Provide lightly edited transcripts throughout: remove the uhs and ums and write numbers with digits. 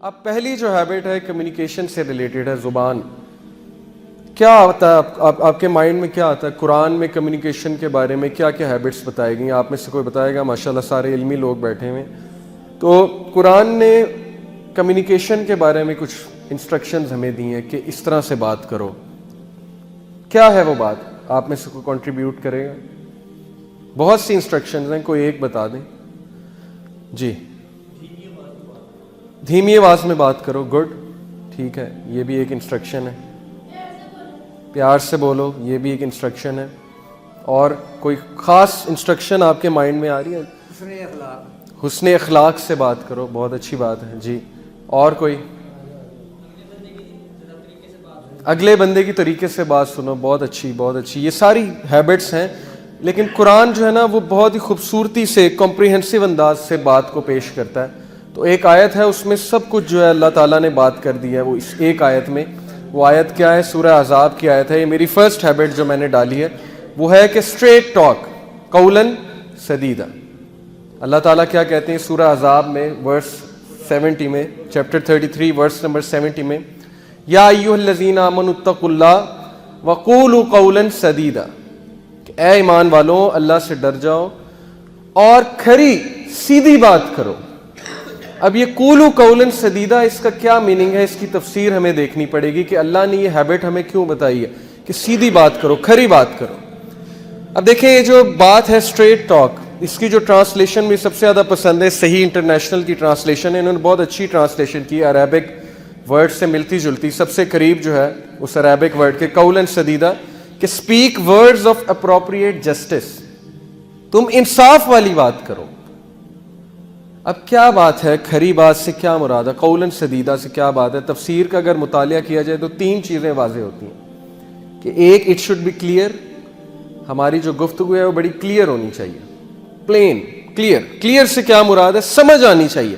اب پہلی جو ہیبٹ ہے کمیونیکیشن سے ریلیٹڈ ہے، زبان. کیا آتا ہے آپ کے مائنڈ میں، کیا آتا ہے قرآن میں کمیونیکیشن کے بارے میں؟ کیا کیا ہیبٹس بتائی گئی؟ آپ میں سے کوئی بتائے گا؟ ماشاءاللہ سارے علمی لوگ بیٹھے ہوئے. تو قرآن نے کمیونیکیشن کے بارے میں کچھ انسٹرکشنز ہمیں دی ہیں کہ اس طرح سے بات کرو. کیا ہے وہ بات؟ آپ میں سے کوئی کنٹریبیوٹ کرے گا؟ بہت سی انسٹرکشنز ہیں، کوئی ایک بتا دیں. جی، دھیمی آواز میں بات کرو. گڈ، ٹھیک ہے، یہ بھی ایک انسٹرکشن ہے. پیار سے بولو، یہ بھی ایک انسٹرکشن ہے. اور کوئی خاص انسٹرکشن آپ کے مائنڈ میں آ رہی ہے؟ حسن اخلاق سے بات کرو، بہت اچھی بات ہے. جی، اور کوئی؟ اگلے بندے کی طریقے سے بات سنو، بہت اچھی بہت اچھی. یہ ساری ہیبٹس ہیں، لیکن قرآن جو ہے نا وہ بہت ہی خوبصورتی سے کمپریہنسو انداز سے بات کو پیش کرتا ہے. تو ایک آیت ہے، اس میں سب کچھ جو ہے اللہ تعالیٰ نے بات کر دی ہے وہ اس ایک آیت میں. وہ آیت کیا ہے؟ سورہ احزاب کی آیت ہے. یہ میری فرسٹ ہیبٹ جو میں نے ڈالی ہے وہ ہے کہ اسٹریٹ ٹاک، قولاً سدیدا. اللہ تعالیٰ کیا کہتے ہیں سورہ احزاب میں ورس 70 میں، چیپٹر 33 ورس نمبر 70 میں، یا ایھا الذین آمنوا اتقوا اللہ وقولوا قولا سدیدا. اے ایمان والوں، اللہ سے ڈر جاؤ اور کھری سیدھی بات کرو. اب یہ قولوا قولا سدیدا، اس کا کیا میننگ ہے؟ اس کی تفسیر ہمیں دیکھنی پڑے گی کہ اللہ نے یہ ہیبٹ ہمیں کیوں بتائی ہے کہ سیدھی بات کرو، کھری بات کرو. اب دیکھیں یہ جو بات ہے اسٹریٹ ٹاک، اس کی جو ٹرانسلیشن مجھے سب سے زیادہ پسند ہے، صحیح انٹرنیشنل کی ٹرانسلیشن ہے. انہوں نے بہت اچھی ٹرانسلیشن کی، عربک ورڈ سے ملتی جلتی، سب سے قریب جو ہے اس عربک ورڈ کے، قولاً سدیدا، کہ speak words of appropriate justice. تم انصاف والی بات کرو. اب کیا بات ہے؟ کھری بات سے کیا مراد ہے؟ قولاً سدیدا سے کیا بات ہے؟ تفسیر کا اگر مطالعہ کیا جائے تو تین چیزیں واضح ہوتی ہیں کہ ایک، اٹ شوڈ بی کلیئر. ہماری جو گفتگو ہے وہ بڑی کلیئر ہونی چاہیے، پلین کلیئر. کلیئر سے کیا مراد ہے؟ سمجھ آنی چاہیے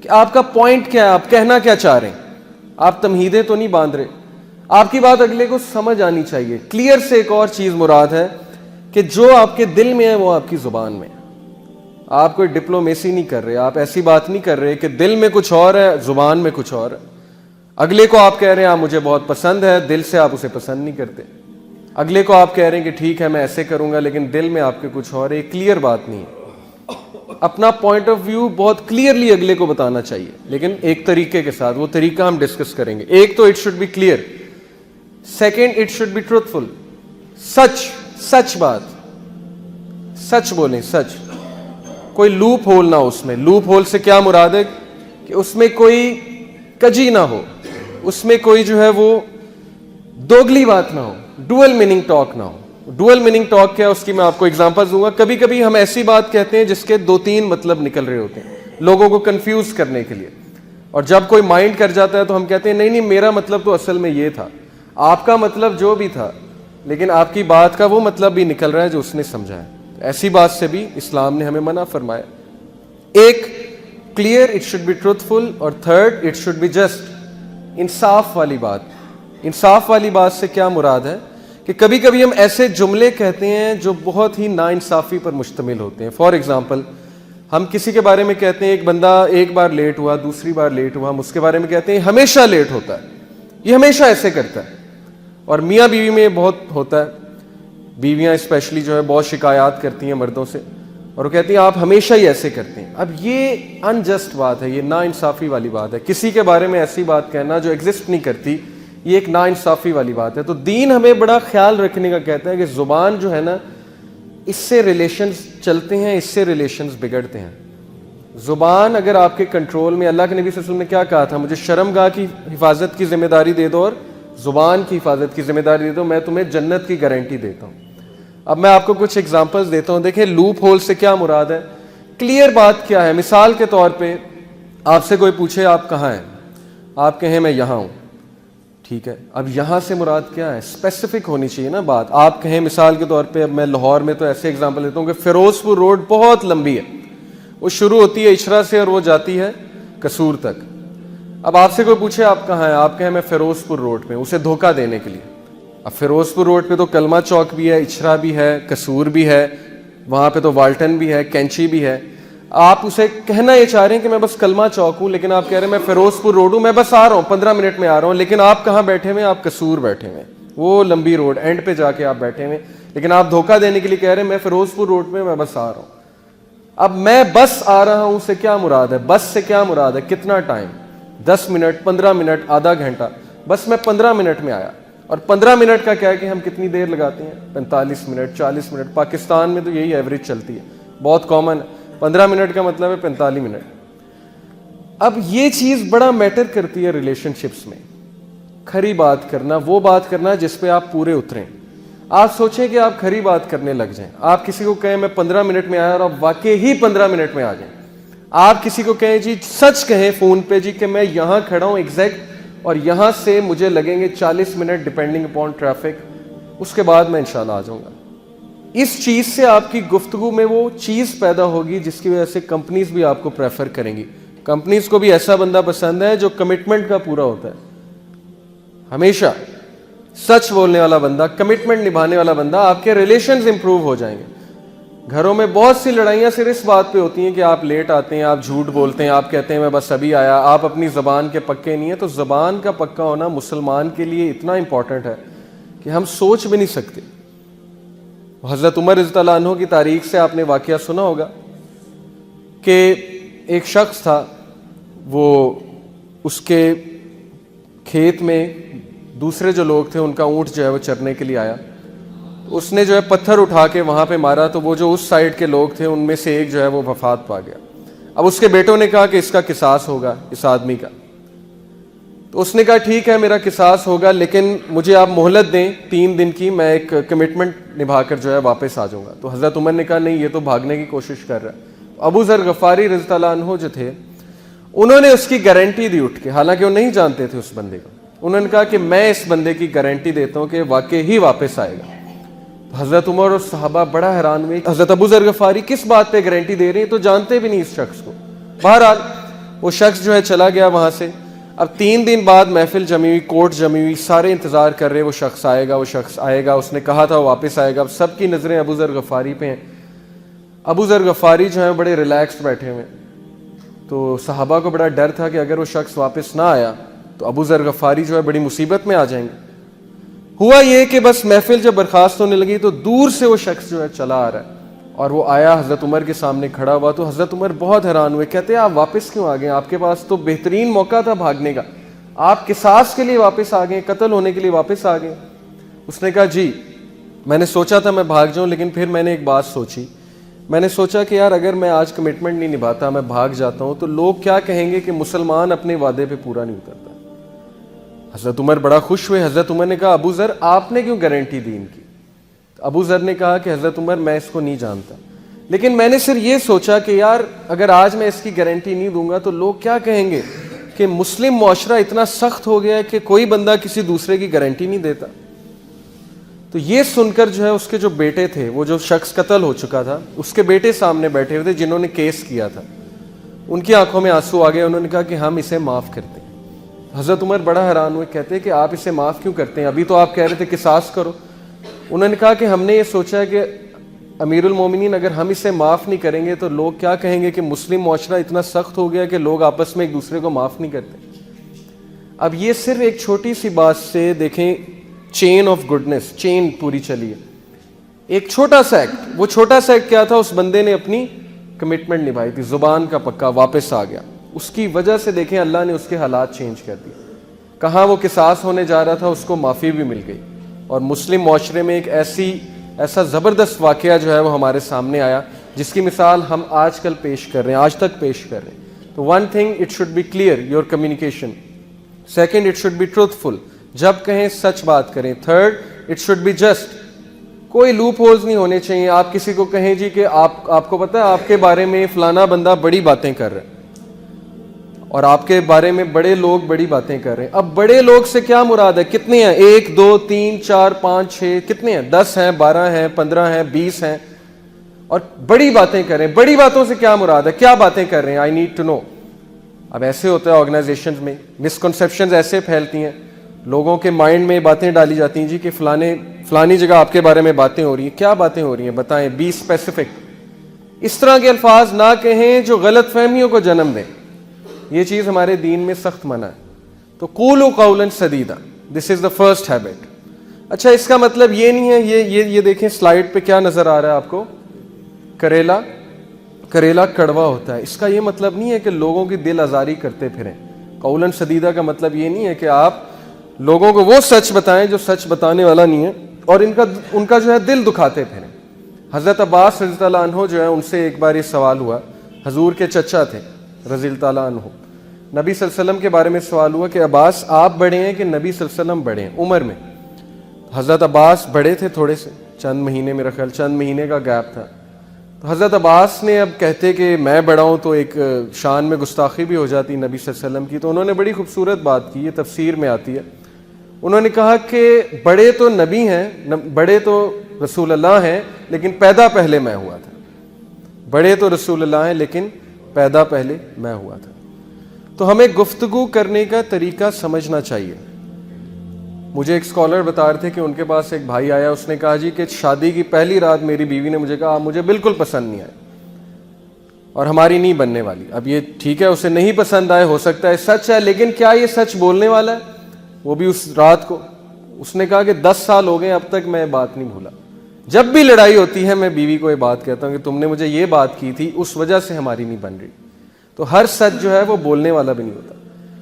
کہ آپ کا پوائنٹ کیا ہے، آپ کہنا کیا چاہ رہے ہیں. آپ تمہیدیں تو نہیں باندھ رہے، آپ کی بات اگلے کو سمجھ آنی چاہیے. کلیئر سے ایک اور چیز مراد ہے کہ جو آپ کے دل میں ہے وہ آپ کی زبان میں ہے. آپ کوئی ڈپلومیسی نہیں کر رہے، آپ ایسی بات نہیں کر رہے کہ دل میں کچھ اور ہے، زبان میں کچھ اور ہے. اگلے کو آپ کہہ رہے ہیں آپ مجھے بہت پسند ہے، دل سے آپ اسے پسند نہیں کرتے. اگلے کو آپ کہہ رہے ہیں کہ ٹھیک ہے میں ایسے کروں گا، لیکن دل میں آپ کے کچھ اور ہے. یہ کلیئر بات نہیں ہے. اپنا پوائنٹ آف ویو بہت کلیئرلی اگلے کو بتانا چاہیے، لیکن ایک طریقے کے ساتھ. وہ طریقہ ہم ڈسکس کریں گے. ایک تو it should be clear, second it should be truthful. سچ بات، سچ بولیں، سچ. کوئی لوپ ہول نہ ہو اس میں. لوپ ہول سے کیا مراد ہے؟ کہ اس میں کوئی کجی نہ ہو، اس میں کوئی جو ہے وہ دوگلی بات نہ ہو، ڈوئل میننگ ٹاک نہ ہو. ڈوئل میننگ ٹاک کیا ہے اس کی میں آپ کو اگزامپل دوں گا. کبھی کبھی ہم ایسی بات کہتے ہیں جس کے 2-3 مطلب نکل رہے ہوتے ہیں لوگوں کو کنفیوز کرنے کے لیے، اور جب کوئی مائنڈ کر جاتا ہے تو ہم کہتے ہیں نہیں میرا مطلب تو اصل میں یہ تھا. آپ کا مطلب جو بھی تھا، لیکن آپ کی بات کا وہ مطلب بھی نکل رہا ہے جو اس نے سمجھا ہے. ایسی بات سے بھی اسلام نے ہمیں منع فرمایا. ایک clear, it should be truthful, اور third it should be just, انصاف والی بات. انصاف والی بات سے کیا مراد ہے؟ کہ کبھی کبھی ہم ایسے جملے کہتے ہیں جو بہت ہی ناانصافی پر مشتمل ہوتے ہیں. فار ایگزامپل، ہم کسی کے بارے میں کہتے ہیں ایک بندہ ایک بار لیٹ ہوا، دوسری بار لیٹ ہوا، ہم اس کے بارے میں کہتے ہیں ہمیشہ لیٹ ہوتا ہے، یہ ہمیشہ ایسے کرتا ہے. اور میاں بیوی میں یہ بہت ہوتا ہے. بیویاں اسپیشلی جو ہے بہت شکایات کرتی ہیں مردوں سے، اور وہ کہتی ہیں آپ ہمیشہ ہی ایسے کرتے ہیں. اب یہ انجسٹ بات ہے، یہ ناانصافی والی بات ہے. کسی کے بارے میں ایسی بات کہنا جو ایگزسٹ نہیں کرتی، یہ ایک ناانصافی والی بات ہے. تو دین ہمیں بڑا خیال رکھنے کا کہتا ہے کہ زبان جو ہے نا، اس سے ریلیشنز چلتے ہیں، اس سے ریلیشنز بگڑتے ہیں. زبان اگر آپ کے کنٹرول میں، اللہ کے نبی صلی اللہ علیہ وسلم نے کیا کہا تھا؟ مجھے شرمگاہ کی حفاظت کی ذمہ داری دے دو اور زبان کی حفاظت کی ذمہ داری دے دو، میں تمہیں جنت کی گارنٹی دیتا ہوں. اب میں آپ کو کچھ ایگزامپلز دیتا ہوں. دیکھیں لوپ ہول سے کیا مراد ہے، کلیئر بات کیا ہے. مثال کے طور پہ آپ سے کوئی پوچھے آپ کہاں ہیں، آپ کہیں میں یہاں ہوں، ٹھیک ہے. اب یہاں سے مراد کیا ہے؟ اسپیسیفک ہونی چاہیے نا بات. آپ کہیں مثال کے طور پہ، اب میں لاہور میں تو ایسے ایگزامپل دیتا ہوں کہ فیروز پور روڈ بہت لمبی ہے، وہ شروع ہوتی ہے اچھرا سے اور وہ جاتی ہے قصور تک. اب آپ سے کوئی پوچھے آپ کہاں ہیں، آپ کہیں میں فیروز پور روڈ پہ، اسے دھوکہ دینے کے لیے. اب فیروز پور روڈ پہ تو کلمہ چوک بھی ہے، اچھرا بھی ہے، قصور بھی ہے، وہاں پہ تو والٹن بھی ہے، کینچی بھی ہے. آپ اسے کہنا یہ چاہ رہے ہیں کہ میں بس کلمہ چوک ہوں، لیکن آپ کہہ رہے ہیں میں فیروز پور روڈ ہوں، میں بس آ رہا ہوں 15 منٹ میں آ رہا ہوں، لیکن آپ کہاں بیٹھے ہوئے ہیں؟ آپ قصور بیٹھے ہوئے ہیں، وہ لمبی روڈ اینڈ پہ جا کے آپ بیٹھے ہوئے ہیں، لیکن آپ دھوکہ دینے کے لیے کہہ رہے ہیں میں فیروز پور روڈ پہ میں بس آ رہا ہوں۔ اب میں بس آ رہا ہوں سے کیا مراد ہے؟ بس سے کیا مراد ہے؟ کتنا ٹائم؟ 10 منٹ، 15 منٹ، آدھا گھنٹہ؟ بس میں 15 منٹ میں آیا، اور 15 منٹ کا کیا ہے کہ ہم کتنی دیر لگاتے ہیں؟ 45 منٹ، 40 منٹ، پاکستان میں تو یہی ایوریج چلتی ہے، بہت کامن ہے، 15 منٹ کا مطلب ہے 45 منٹ۔ اب یہ چیز بڑا میٹر کرتی ہے ریلیشن شپس میں، کھری بات کرنا، وہ بات کرنا جس پہ آپ پورے اتریں۔ آپ سوچیں کہ آپ کھری بات کرنے لگ جائیں، آپ کسی کو کہیں میں 15 منٹ میں آیا اور آپ واقعی ہی 15 منٹ میں آ جائیں۔ آپ کسی کو کہیں جی سچ کہیں فون پہ جی کہ میں یہاں کھڑا ہوں ایگزیکٹ، اور یہاں سے مجھے لگیں گے 40 منٹ ڈپینڈنگ اپون ٹریفک، اس کے بعد میں انشاءاللہ آ جاؤں گا۔ اس چیز سے آپ کی گفتگو میں وہ چیز پیدا ہوگی جس کی وجہ سے کمپنیز بھی آپ کو پریفر کریں گی۔ کمپنیز کو بھی ایسا بندہ پسند ہے جو کمٹمنٹ کا پورا ہوتا ہے، ہمیشہ سچ بولنے والا بندہ، کمٹمنٹ نبھانے والا بندہ۔ آپ کے ریلیشنز امپروو ہو جائیں گے۔ گھروں میں بہت سی لڑائیاں صرف اس بات پہ ہوتی ہیں کہ آپ لیٹ آتے ہیں، آپ جھوٹ بولتے ہیں، آپ کہتے ہیں میں بس ابھی آیا، آپ اپنی زبان کے پکے نہیں ہیں۔ تو زبان کا پکا ہونا مسلمان کے لیے اتنا امپورٹنٹ ہے کہ ہم سوچ بھی نہیں سکتے۔ حضرت عمر رضی اللہ عنہ کی تاریخ سے آپ نے واقعہ سنا ہوگا کہ ایک شخص تھا، وہ اس کے کھیت میں دوسرے جو لوگ تھے ان کا اونٹ جو ہے وہ چرنے کے لیے آیا، اس نے جو ہے پتھر اٹھا کے وہاں پہ مارا، تو وہ جو اس سائڈ کے لوگ تھے ان میں سے ایک جو ہے وہ وفات پا گیا۔ اب اس کے بیٹوں نے کہا کہ اس کا قصاص ہوگا اس آدمی کا، تو اس نے کہا ٹھیک ہے میرا قصاص ہوگا، لیکن مجھے آپ مہلت دیں 3 دن کی، میں ایک کمٹمنٹ نبھا کر جو ہے واپس آ جاؤں گا۔ تو حضرت عمر نے کہا نہیں، یہ تو بھاگنے کی کوشش کر رہا ہے۔ ابو ذر غفاری رضی اللہ عنہ جو تھے انہوں نے اس کی گارنٹی دی اٹھ کے، حالانکہ وہ نہیں جانتے تھے اس بندے کو۔ انہوں نے کہا کہ میں اس بندے کی گارنٹی دیتا ہوں کہ واقعی ہی واپس آئے گا۔ حضرت عمر اور صحابہ بڑا حیران ہوئے، حضرت ابو ذر غفاری کس بات پہ گارنٹی دے رہے ہیں؟ تو جانتے بھی نہیں اس شخص کو۔ بہرحال وہ شخص جو ہے چلا گیا وہاں سے۔ اب 3 دن بعد محفل جمی ہوئی، کورٹ جمی ہوئی، سارے انتظار کر رہے وہ شخص آئے گا، وہ شخص آئے گا، اس نے کہا تھا وہ واپس آئے گا۔ اب سب کی نظریں ابو ذر غفاری پہ ہیں۔ ابو ذر غفاری جو ہیں بڑے ریلیکسڈ بیٹھے ہوئے، تو صحابہ کو بڑا ڈر تھا کہ اگر وہ شخص واپس نہ آیا تو ابو ذر غفاری جو ہے بڑی مصیبت میں آ جائیں گے۔ ہوا یہ کہ بس محفل جب برخاست ہونے لگی تو دور سے وہ شخص جو ہے چلا آ رہا ہے، اور وہ آیا حضرت عمر کے سامنے کھڑا ہوا۔ تو حضرت عمر بہت حیران ہوئے، کہتے ہیں آپ واپس کیوں آ گئے؟ آپ کے پاس تو بہترین موقع تھا بھاگنے کا، آپ قصاص کے لیے واپس آ گئے، قتل ہونے کے لیے واپس آ گئے۔ اس نے کہا جی میں نے سوچا تھا میں بھاگ جاؤں، لیکن پھر میں نے ایک بات سوچی، میں نے سوچا کہ یار اگر میں آج کمٹمنٹ نہیں نبھاتا، میں بھاگ جاتا ہوں، تو لوگ کیا کہیں گے کہ مسلمان اپنے وعدے پہ پورا نہیں اترتا۔ حضرت عمر بڑا خوش ہوئے۔ حضرت عمر نے کہا ابو ذر آپ نے کیوں گارنٹی دی ان کی؟ ابو ذر نے کہا کہ حضرت عمر میں اس کو نہیں جانتا، لیکن میں نے صرف یہ سوچا کہ یار اگر آج میں اس کی گارنٹی نہیں دوں گا تو لوگ کیا کہیں گے کہ مسلم معاشرہ اتنا سخت ہو گیا ہے کہ کوئی بندہ کسی دوسرے کی گارنٹی نہیں دیتا۔ تو یہ سن کر جو ہے اس کے جو بیٹے تھے، وہ جو شخص قتل ہو چکا تھا، اس کے بیٹے سامنے بیٹھے ہوئے تھے جنہوں نے کیس کیا تھا، ان کی آنکھوں میں آنسو آ گئے۔ انہوں نے کہا کہ ہم اسے معاف کرتے ہیں۔ حضرت عمر بڑا حیران ہوئے، کہتے ہیں کہ آپ اسے معاف کیوں کرتے ہیں؟ ابھی تو آپ کہہ رہے تھے قصاص کرو۔ انہوں نے کہا کہ ہم نے یہ سوچا کہ امیر المومنین اگر ہم اسے معاف نہیں کریں گے تو لوگ کیا کہیں گے کہ مسلم معاشرہ اتنا سخت ہو گیا کہ لوگ آپس میں ایک دوسرے کو معاف نہیں کرتے۔ اب یہ صرف ایک چھوٹی سی بات سے دیکھیں چین آف گڈنس، چین پوری چلی ہے۔ ایک چھوٹا سا ایکٹ، وہ چھوٹا سا ایکٹ کیا تھا؟ اس بندے نے اپنی کمٹمنٹ نبھائی تھی، زبان کا پکا، واپس آ گیا۔ اس کی وجہ سے دیکھیں اللہ نے اس کے حالات چینج کر دیے۔ کہاں وہ قصاص ہونے جا رہا تھا اس کو معافی بھی مل گئی، اور مسلم معاشرے میں ایک ایسا زبردست واقعہ جو ہے وہ ہمارے سامنے آیا جس کی مثال ہم آج کل پیش کر رہے ہیں، آج تک پیش کر رہے ہیں۔ تو one thing it should be clear your communication, second it should be truthful, جب کہیں سچ بات کریں، third it should be just, کوئی لوپ ہولز نہیں ہونے چاہیے۔ آپ کسی کو کہیں جی کہ آپ کو پتہ ہے آپ کے بارے میں فلانا بندہ بڑی باتیں کر رہا ہے، اور آپ کے بارے میں بڑے لوگ بڑی باتیں کر رہے ہیں۔ اب بڑے لوگ سے کیا مراد ہے؟ کتنے ہیں؟ 1 2 3 4 5 6، کتنے ہیں؟ 10 ہیں، 12 ہیں، 15 ہیں، 20 ہیں، اور بڑی باتیں کر رہے ہیں۔ بڑی باتوں سے کیا مراد ہے؟ کیا باتیں کر رہے ہیں؟ I need to know. اب ایسے ہوتا ہے آرگنائزیشنز میں، مسکنسیپشنز ایسے پھیلتی ہیں، لوگوں کے مائنڈ میں باتیں ڈالی جاتی ہیں جی کہ فلانی جگہ آپ کے بارے میں باتیں ہو رہی ہیں۔ کیا باتیں ہو رہی ہیں؟ بتائیں، بی اسپیسیفک۔ اس طرح کے الفاظ نہ کہیں جو غلط فہمیوں کو جنم دیں. یہ چیز ہمارے دین میں سخت منع ہے. تو قولوا قولا سدیدا, دس از دا فرسٹ ہیبٹ. اچھا, اس کا مطلب یہ نہیں ہے, یہ دیکھیں سلائیڈ پہ کیا نظر آ رہا ہے آپ کو, کریلا کڑوا ہوتا ہے. اس کا یہ مطلب نہیں ہے کہ لوگوں کی دل آزاری کرتے پھریں. قولا سدیدا کا مطلب یہ نہیں ہے کہ آپ لوگوں کو وہ سچ بتائیں جو سچ بتانے والا نہیں ہے اور ان کا جو ہے دل دکھاتے پھریں. حضرت عباس رضی اللہ عنہ جو ہے, ان سے ایک بار یہ سوال ہوا, حضور کے چچا تھے رضی اللہ عنہ, نبی صلی اللہ علیہ وسلم کے بارے میں سوال ہوا کہ عباس آپ بڑے ہیں کہ نبی صلی اللہ علیہ وسلم بڑے ہیں عمر میں. حضرت عباس بڑے تھے تھوڑے سے, چند مہینے, میرا خیال چند مہینے کا گیپ تھا. تو حضرت عباس نے اب کہتے کہ میں بڑا ہوں تو ایک شان میں گستاخی بھی ہو جاتی نبی صلی اللہ علیہ وسلم کی. تو انہوں نے بڑی خوبصورت بات کی, یہ تفسیر میں آتی ہے. انہوں نے کہا کہ بڑے تو نبی ہیں, بڑے تو رسول اللہ ہیں, لیکن پیدا پہلے میں ہوا تھا. بڑے تو رسول اللہ ہیں لیکن پیدا پہلے میں ہوا تھا. تو ہمیں گفتگو کرنے کا طریقہ سمجھنا چاہیے. مجھے ایک اسکالر بتا رہے تھے کہ ان کے پاس ایک بھائی آیا, اس نے کہا جی کہ شادی کی پہلی رات میری بیوی نے مجھے کہا آپ مجھے بالکل پسند نہیں آئے اور ہماری نہیں بننے والی. اب یہ ٹھیک ہے, اسے نہیں پسند آئے, ہو سکتا ہے سچ ہے, لیکن کیا یہ سچ بولنے والا ہے؟ وہ بھی اس رات کو. اس نے کہا کہ 10 سال ہو گئے اب تک میں بات نہیں بھولا. جب بھی لڑائی ہوتی ہے میں بیوی کو یہ بات کہتا ہوں کہ تم نے مجھے یہ بات کی تھی, اس وجہ سے ہماری نہیں بن رہی. تو ہر سچ جو ہے وہ بولنے والا بھی نہیں ہوتا,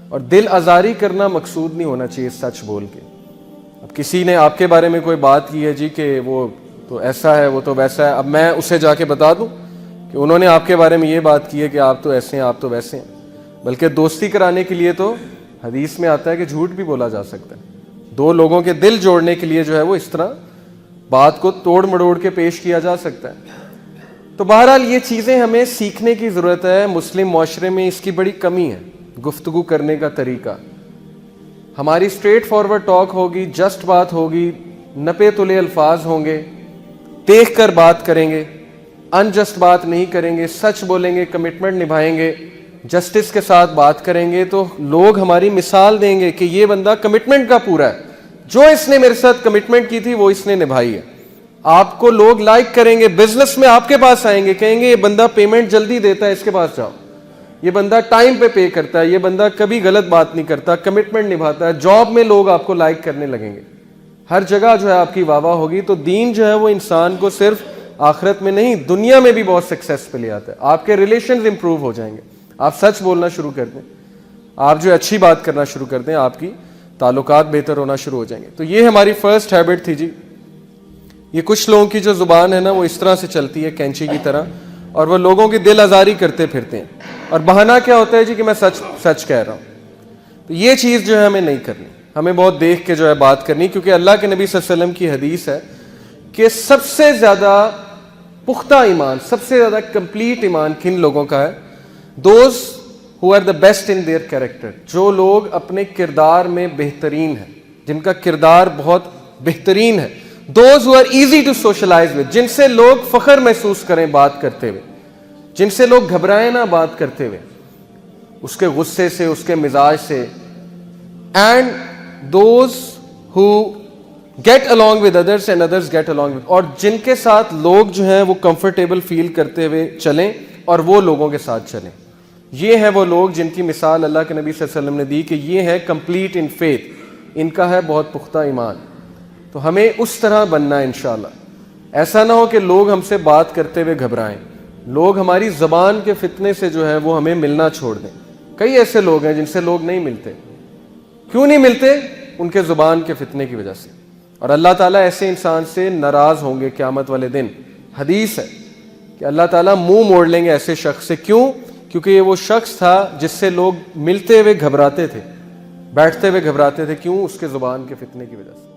اور دل آزاری کرنا مقصود نہیں ہونا چاہیے سچ بول کے. اب کسی نے آپ کے بارے میں کوئی بات کی ہے جی کہ وہ تو ایسا ہے, وہ تو ویسا ہے, اب میں اسے جا کے بتا دوں کہ انہوں نے آپ کے بارے میں یہ بات کی ہے کہ آپ تو ایسے ہیں, آپ تو ویسے ہیں. بلکہ دوستی کرانے کے لیے تو حدیث میں آتا ہے کہ جھوٹ بھی بولا جا سکتا ہے. دو لوگوں کے دل جوڑنے کے لیے جو ہے وہ اس طرح بات کو توڑ مڑوڑ کے پیش کیا جا سکتا ہے. تو بہرحال یہ چیزیں ہمیں سیکھنے کی ضرورت ہے. مسلم معاشرے میں اس کی بڑی کمی ہے, گفتگو کرنے کا طریقہ. ہماری اسٹریٹ فارورڈ ٹاک ہوگی, جسٹ بات ہوگی, نپے تلے الفاظ ہوں گے, دیکھ کر بات کریں گے, انجسٹ بات نہیں کریں گے, سچ بولیں گے, کمٹمنٹ نبھائیں گے, جسٹس کے ساتھ بات کریں گے, تو لوگ ہماری مثال دیں گے کہ یہ بندہ کمٹمنٹ کا پورا ہے, جو اس نے میرے ساتھ کمٹمنٹ کی تھی وہ اس نے نبھائی ہے. آپ کو لوگ لائک کریں گے, بزنس میں آپ کے پاس آئیں گے, کہیں گے یہ بندہ پیمنٹ جلدی دیتا ہے, اس کے پاس جاؤ, یہ بندہ ٹائم پہ کرتا ہے, یہ بندہ کبھی غلط بات نہیں کرتا, کمٹمنٹ نبھاتا ہے. جاب میں لوگ آپ کو لائک کرنے لگیں گے, ہر جگہ جو ہے آپ کی واہ واہ ہوگی. تو دین جو ہے وہ انسان کو صرف آخرت میں نہیں دنیا میں بھی بہت سکسیس پہ لے آتا ہے. آپ کے ریلیشنز امپروو ہو جائیں گے, آپ سچ بولنا شروع کر دیں, آپ جو اچھی بات کرنا شروع کر دیں, آپ کی تعلقات بہتر ہونا شروع ہو جائیں گے. تو یہ ہماری فرسٹ ہیبٹ تھی جی. یہ کچھ لوگوں کی جو زبان ہے نا وہ اس طرح سے چلتی ہے کینچی کی طرح, اور وہ لوگوں کی دل آزاری کرتے پھرتے ہیں, اور بہانہ کیا ہوتا ہے جی کہ میں سچ کہہ رہا ہوں. تو یہ چیز جو ہے ہمیں نہیں کرنی, ہمیں بہت دیکھ کے جو ہے بات کرنی, کیونکہ اللہ کے نبی صلی اللہ علیہ وسلم کی حدیث ہے کہ سب سے زیادہ پختہ ایمان, سب سے زیادہ کمپلیٹ ایمان کن لوگوں کا ہے؟ Those who are the best in their character, جو لوگ اپنے کردار میں بہترین ہیں, جن کا کردار بہت بہترین ہے. those who are easy to socialize with, جن سے لوگ فخر محسوس کریں بات کرتے ہوئے, جن سے لوگ گھبرائیں نہ بات کرتے ہوئے, اس کے غصے سے, اس کے مزاج سے. and those who get along with others and others get along with, اور جن کے ساتھ لوگ جو ہیں وہ کمفرٹیبل فیل کرتے ہوئے چلیں اور وہ لوگوں کے ساتھ چلیں. یہ ہیں وہ لوگ جن کی مثال اللہ کے نبی صلی اللہ علیہ وسلم نے دی کہ یہ ہے کمپلیٹ ان فیتھ, ان کا ہے بہت پختہ ایمان. تو ہمیں اس طرح بننا ہے انشاءاللہ. ایسا نہ ہو کہ لوگ ہم سے بات کرتے ہوئے گھبرائیں, لوگ ہماری زبان کے فتنے سے جو ہے وہ ہمیں ملنا چھوڑ دیں. کئی ایسے لوگ ہیں جن سے لوگ نہیں ملتے. کیوں نہیں ملتے؟ ان کے زبان کے فتنے کی وجہ سے. اور اللہ تعالیٰ ایسے انسان سے ناراض ہوں گے قیامت والے دن. حدیث ہے کہ اللہ تعالیٰ منہ موڑ لیں گے ایسے شخص سے. کیوں؟ کیونکہ یہ وہ شخص تھا جس سے لوگ ملتے ہوئے گھبراتے تھے, بیٹھتے ہوئے گھبراتے تھے. کیوں؟ اس کے زبان کے فتنے کی وجہ سے.